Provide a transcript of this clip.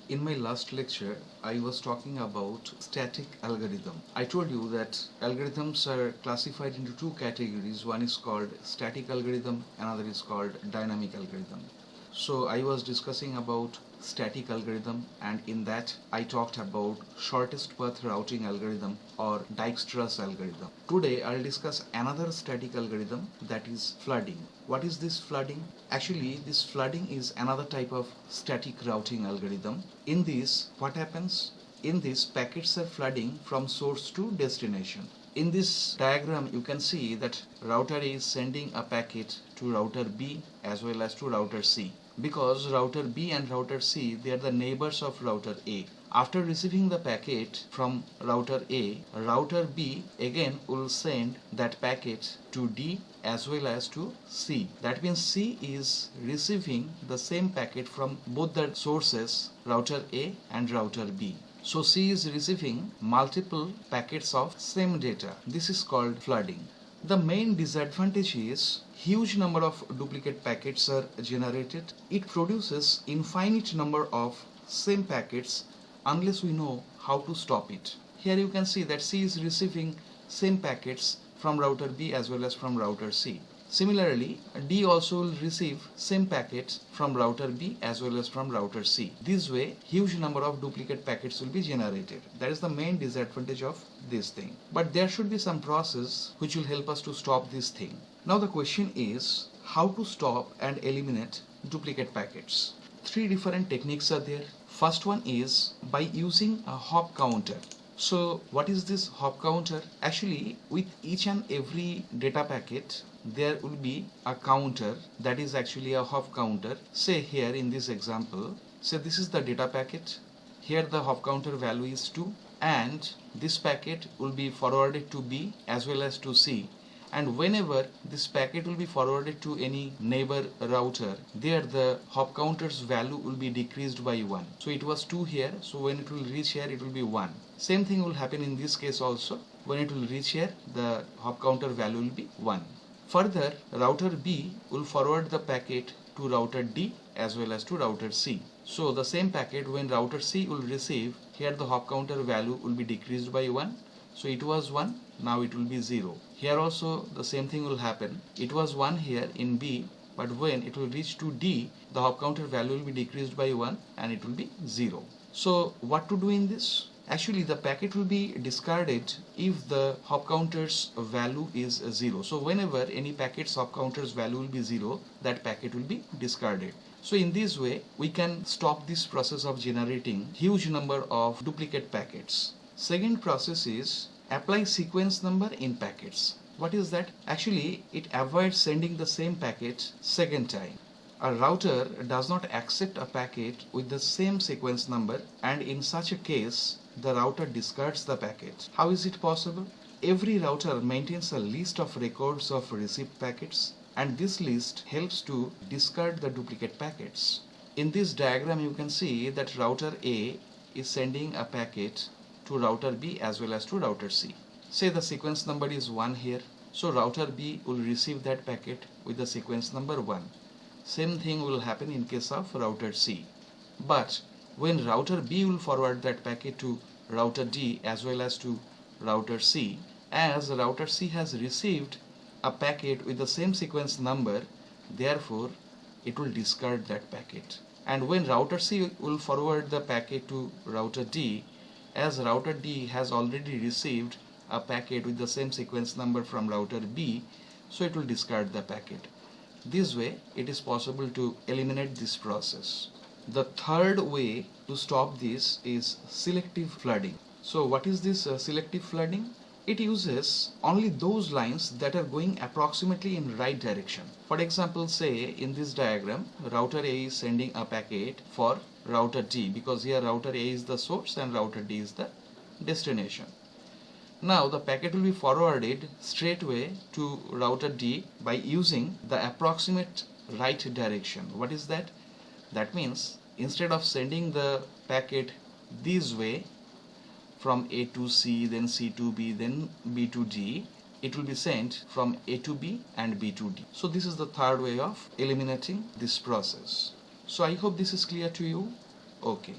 In my last lecture, I was talking about static algorithm. I told you that algorithms are classified into two categories. One is called static algorithm, another is called dynamic algorithm. So I was discussing about static algorithm, and in that I talked about shortest path routing algorithm or Dijkstra's algorithm. Today I'll discuss another static algorithm, that is flooding. What is this flooding? Actually, this flooding is another type of static routing algorithm. In this, what happens? In this, packets are flooding from source to destination. In this diagram, you can see that router A is sending a packet to router B as well as to router C. Because router B and router C, they are the neighbors of router A. After receiving the packet from router A, router B again will send that packet to D as well as to C. That means C is receiving the same packet from both the sources, router A and router B. So C is receiving multiple packets of same data. This is called flooding. The main disadvantage is huge number of duplicate packets are generated. It produces infinite number of same packets unless we know how to stop it. Here you can see that C is receiving same packets from router B as well as from router C. Similarly, D also will receive same packets from router B as well as from router C. This way, huge number of duplicate packets will be generated. That is the main disadvantage of this thing. But there should be some process which will help us to stop this thing. Now the question is how to stop and eliminate duplicate packets. Three different techniques are there. First one is by using a hop counter. So what is this hop counter? Actually, with each and every data packet, there will be a counter that is actually a hop counter. Say here in this example, say this is the data packet. Here the hop counter value is 2 and this packet will be forwarded to B as well as to C. And whenever this packet will be forwarded to any neighbor router, there the hop counter's value will be decreased by 1. So it was 2 here, so when it will reach here it will be 1. Same thing will happen in this case also. When it will reach here, the hop counter value will be 1. Further, router B will forward the packet to router D as well as to router C. So the same packet when router C will receive, here the hop counter value will be decreased by 1. So it was 1, now it will be 0. Here also the same thing will happen. It was 1 here in B, but when it will reach to D, the hop counter value will be decreased by 1 and it will be 0. So what to do in this? Actually, the packet will be discarded if the hop counter's value is 0. So whenever any packet's hop counter's value will be 0, that packet will be discarded. So in this way, we can stop this process of generating huge number of duplicate packets. Second process is apply sequence number in packets. What is that? Actually, it avoids sending the same packet second time. A router does not accept a packet with the same sequence number, and in such a case, the router discards the packet. How is it possible? Every router maintains a list of records of received packets, and this list helps to discard the duplicate packets. In this diagram, you can see that router A is sending a packet to router B as well as to router C. Say the sequence number is 1 here, so router B will receive that packet with the sequence number 1. Same thing will happen in case of router C. But when router B will forward that packet to router D as well as to router C, as router C has received a packet with the same sequence number, therefore it will discard that packet. And when router C will forward the packet to router D, as router D has already received a packet with the same sequence number from router B, so it will discard the packet. This way, it is possible to eliminate this process. The third way to stop this is selective flooding. So what is this selective flooding? It uses only those lines that are going approximately in right direction. For example, say in this diagram, router A is sending a packet for router D, because here router A is the source and router D is the destination. Now the packet will be forwarded straightway to router D by using the approximate right direction. What is that? That means instead of sending the packet this way from A to C, then C to B, then B to D, it will be sent from A to B and B to D. So this is the third way of eliminating this process. So I hope this is clear to you. Okay.